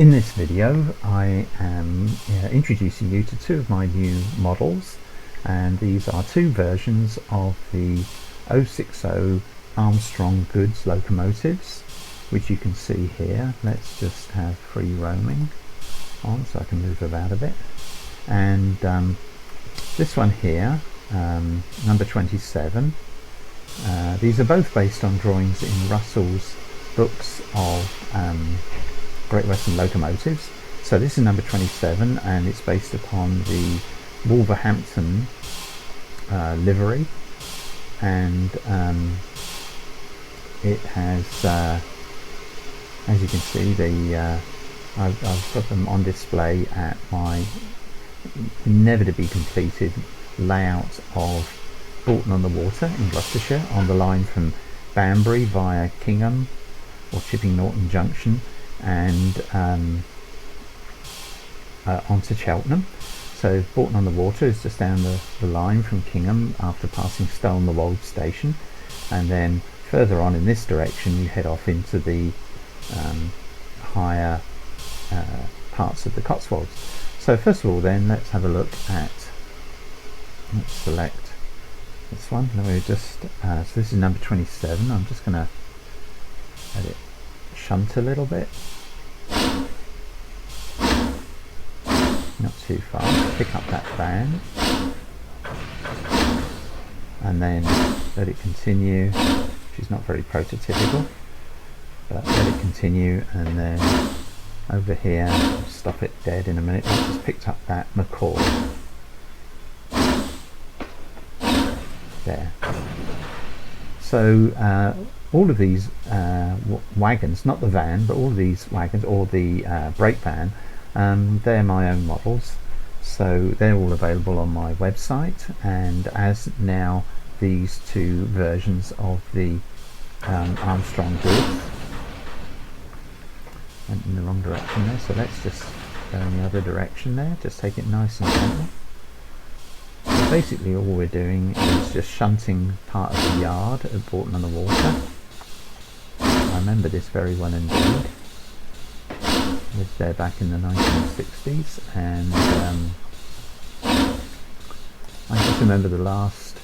In this video I am introducing you to two of my new models, and these are two versions of the 060 Armstrong Goods locomotives, which you can see here. Let's just have free roaming on so I can move about a bit. And this one here, number 27, these are both based on drawings in Russell's books of Great Western locomotives. So this is number 27 and it's based upon the Wolverhampton livery, and it has, as you can see, I've got them on display at my never to be completed layout of Bourton-on-the-Water in Gloucestershire, on the line from Banbury via Kingham or Chipping Norton Junction and onto Cheltenham. So Bourton-on-the-Water is just down the line from Kingham after passing Stow-on-the-Wold station, and then further on in this direction you head off into the higher parts of the Cotswolds. So first of all then, let's have a look at, let's select this one. Let me just, so this is number 27. I'm just going to let it shunt a little bit, not too far. Pick up that van and then let it continue. She's not very prototypical, but let it continue, and then over here, stop it dead in a minute. I've just picked up that macaw there. So all of these wagons, not the van, but all of these wagons, or the brake van, they're my own models, so they're all available on my website. And as now these two versions of the Armstrong Goods went in the wrong direction there, so let's just go in the other direction there, just take it nice and gentle. So basically all we're doing is just shunting part of the yard at Bourton-on-the-Water. I remember this very well indeed. Lived there back in the 1960s, and I just remember the last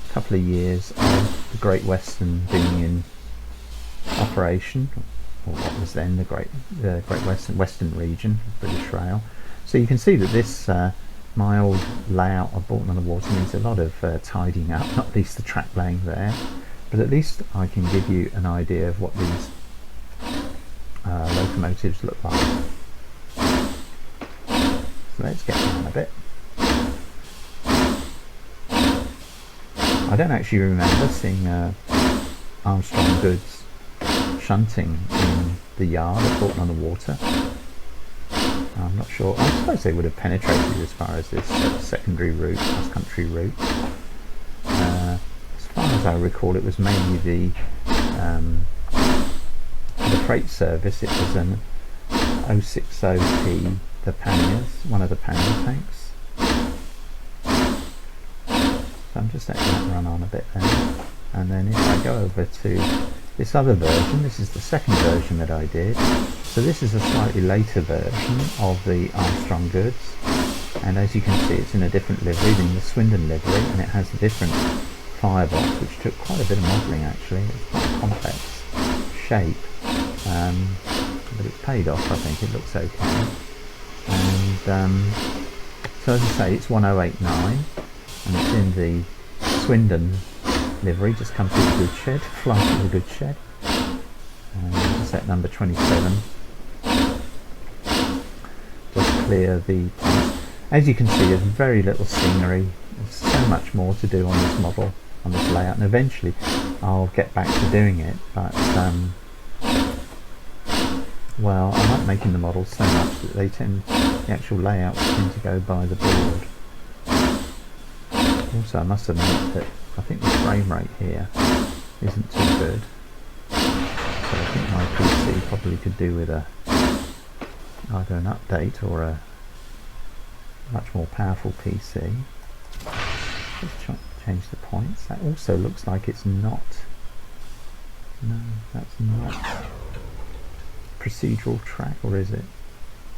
couple of years of the Great Western being in operation, or what was then the Great Western region of British Rail. So you can see that this my old layout of Bourton-on-the-Water needs a lot of tidying up, not least the track laying there, but at least I can give you an idea of what these locomotives look like. So let's get down a bit. I don't actually remember seeing Armstrong Goods shunting in the yard at Bourton-on-the-Water. I'm not sure. I suppose they would have penetrated as far as this secondary route, cross-country route. As far as I recall, it was mainly the freight service. It was an 060P, the panniers, one of the pannier tanks. So I'm just letting that run on a bit there. And then if I go over to this other version, this is the second version that I did. So this is a slightly later version of the Armstrong Goods, and as you can see it's in a different livery than the Swindon livery, and it has a different firebox, which took quite a bit of modelling actually. It's quite a complex shape, but it's paid off. I think it looks okay. And so as I say, it's 1089 and it's in the Swindon livery. Just come through the goods shed, fly through the goods shed, and just set number 27. Just clear the points. As you can see, there's very little scenery. There's so much more to do on this model, on this layout, and eventually I'll get back to doing it, but well, I like making the models so much that the actual layouts tend to go by the board. Also, I must admit that I think the frame rate here isn't too good, so I think my PC probably could do with either an update or a much more powerful PC. Let's change the points. That also looks like it's not, no, that's not procedural track, or is it?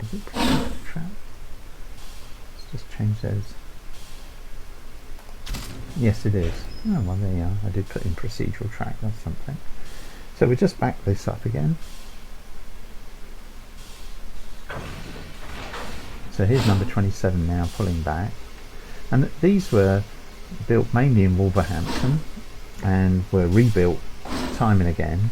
Is it procedural track? Let's just change those. Yes, it is. Oh, well, there you are. I did put in procedural track. That's something. So we just back this up again. So here's number 27 now, pulling back. And these were built mainly in Wolverhampton and were rebuilt time and again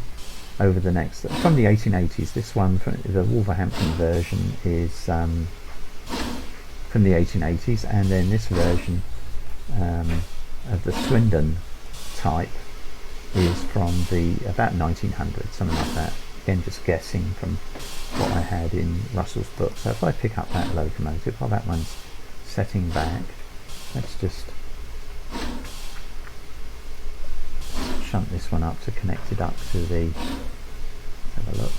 over the next, from the 1880s. This one, the Wolverhampton version, is from the 1880s, and then this version of the Swindon type is from the about 1900, something like that. Again, just guessing from what I had in Russell's book. So if I pick up that locomotive, while that one's setting back, let's just shunt this one up to connect it up to the, have a look,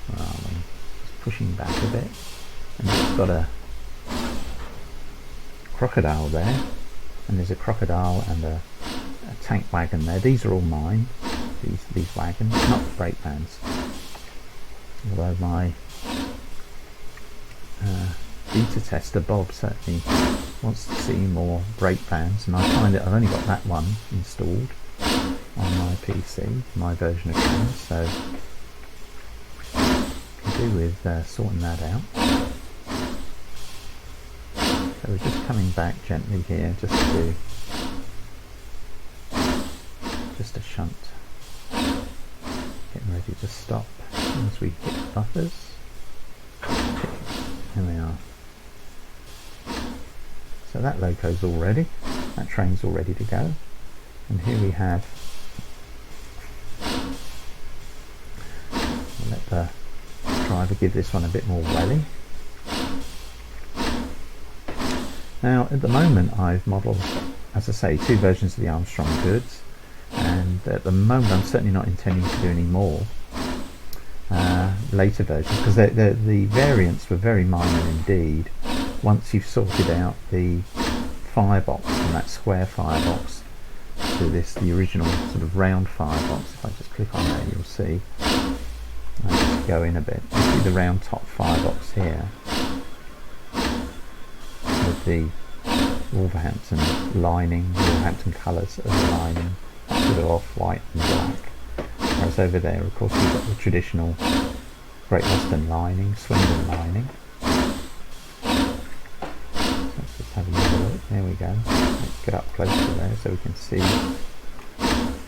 where are we? Just pushing back a bit, and it's got a crocodile there, and there's a crocodile and a tank wagon there. These are all mine, these wagons, not the brake bands. Although my beta tester Bob certainly wants to see more brake bands, and I find that I've only got that one installed on my PC, my version of things, so I could do with sorting that out. So we're just coming back gently here, just a shunt, getting ready to stop as we hit buffers. Here we are. So that loco's all ready, that train's all ready to go, and here we have, we'll let the driver give this one a bit more welly. Now at the moment I've modelled, as I say, two versions of the Armstrong goods, and at the moment I'm certainly not intending to do any more later versions, because the variants were very minor indeed. Once you've sorted out the firebox from that square firebox to the original sort of round firebox, if I just click on there, you'll see. I'll just go in a bit. You see the round top firebox here with the Wolverhampton lining, Wolverhampton colours of the lining, sort of off-white and black. Whereas over there, of course, we've got the traditional Great Western lining, Swindon lining. Let's just have another look. There we go. Let's get up close to there so we can see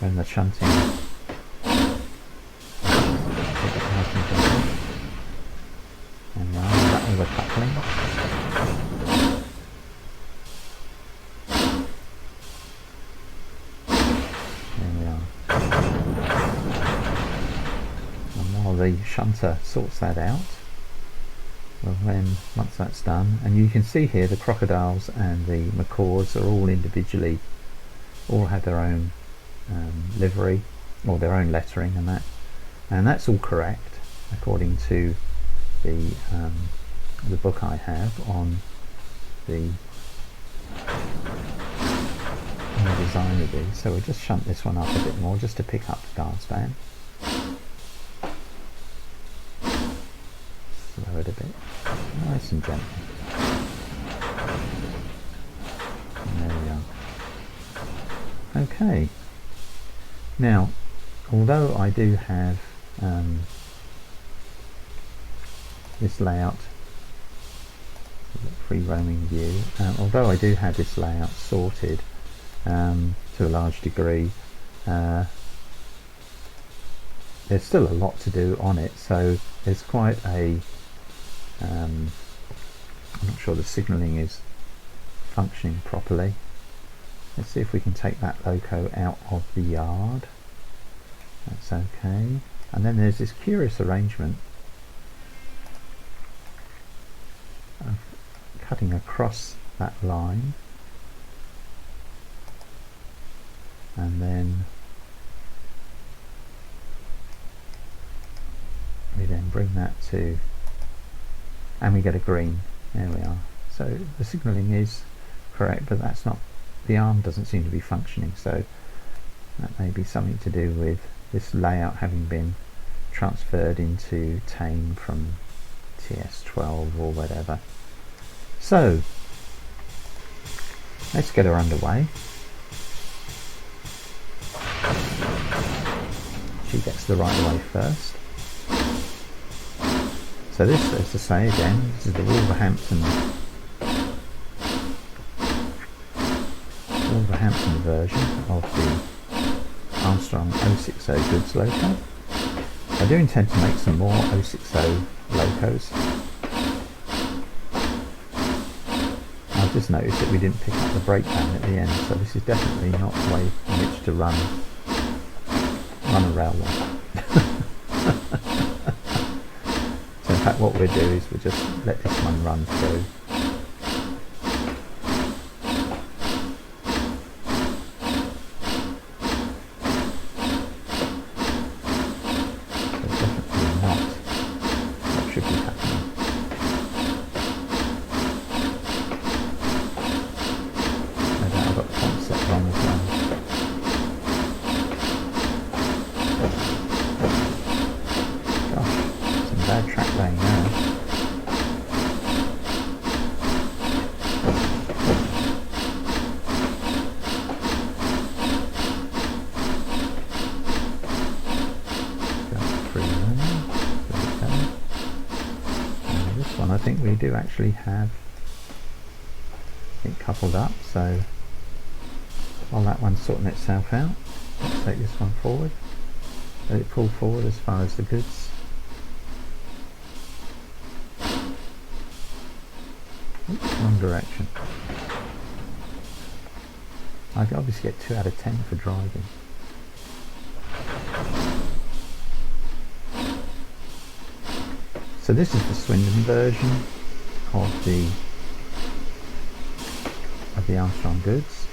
when the shunting. And now that was a coupling. The shunter sorts that out. Well, then once that's done, and you can see here the crocodiles and the macaws are all individually, all have their own livery or their own lettering, and that's all correct according to the book I have on the design of these. So we'll just shunt this one up a bit more just to pick up the guard span. Lower it a bit, nice and gentle. And there we are. Okay. Now, although I do have this layout, free roaming view, although I do have this layout sorted to a large degree, there's still a lot to do on it, so there's quite a I'm not sure the signalling is functioning properly. Let's see if we can take that loco out of the yard. That's okay. And then there's this curious arrangement of cutting across that line, and then we then bring that to, and we get a green. There we are. So the signalling is correct, but that's not, the arm doesn't seem to be functioning, so that may be something to do with this layout having been transferred into tame from TS12 or whatever. So let's get her underway. She gets the right way first. So this, as I say again, this is the Wolverhampton version of the Armstrong 060 goods loco. I do intend to make some more 060 locos. I've just noticed that we didn't pick up the breakdown at the end, so this is definitely not the way in which to run a railway. So in fact what we'll do is we'll just let this one run through. I think we do actually have it coupled up, so while that one's sorting itself out, let's take this one forward, let it pull forward as far as the goods. Oops, wrong direction. I can obviously get 2 out of 10 for driving. So this is the Swindon version of the Armstrong goods.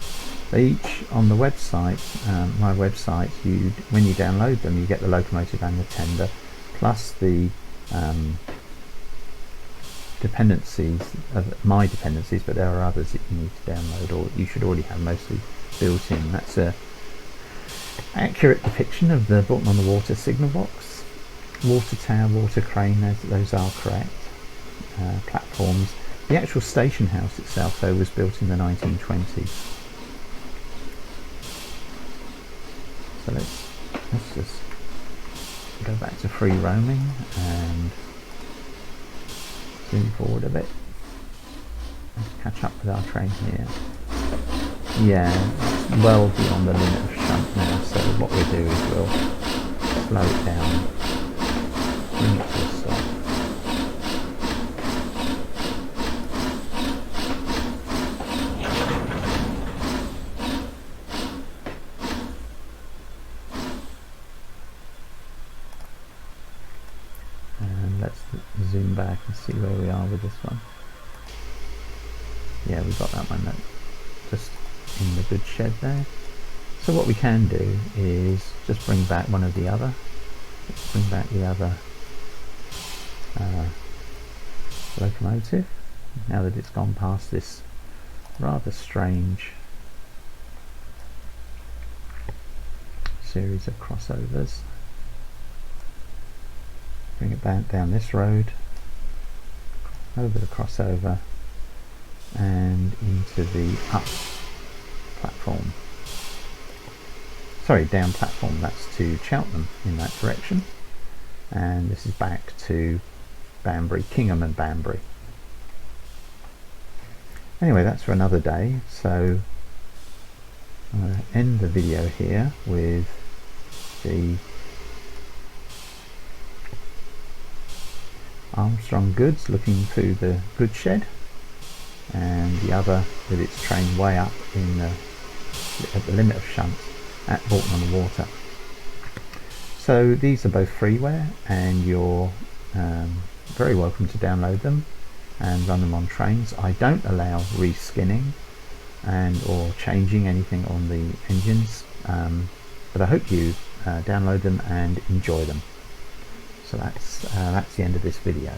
They each, on the website, my website, when you download them, you get the locomotive and the tender, plus the dependencies, my dependencies, but there are others that you need to download, or you should already have mostly built in. That's a accurate depiction of the Bolton-on-the-Water signal box. Water tower, water crane, those are correct. Platforms. The actual station house itself, though, was built in the 1920s. So let's just go back to free roaming and zoom forward a bit. Let's catch up with our train here. Yeah, it's well beyond the limit of shunt now, so what we'll do is we'll slow it down. Bring it to a stop. And let's zoom back and see where we are with this one. Yeah, we got that one just in the goods shed there. So what we can do is just bring back one of the other. Let's bring back the other locomotive, now that it's gone past this rather strange series of crossovers. Bring it back down this road, over the crossover and into the up platform. Sorry, down platform, that's to Cheltenham in that direction, and this is back to Banbury, Kingham and Banbury. Anyway, that's for another day, so I'm going to end the video here with the Armstrong goods looking through the goods shed, and the other with its train way up at the limit of shunt at Bolton-on-the-Water. So these are both freeware, and you're very welcome to download them and run them on trains. I don't allow reskinning or changing anything on the engines, but I hope you download them and enjoy them. So that's the end of this video.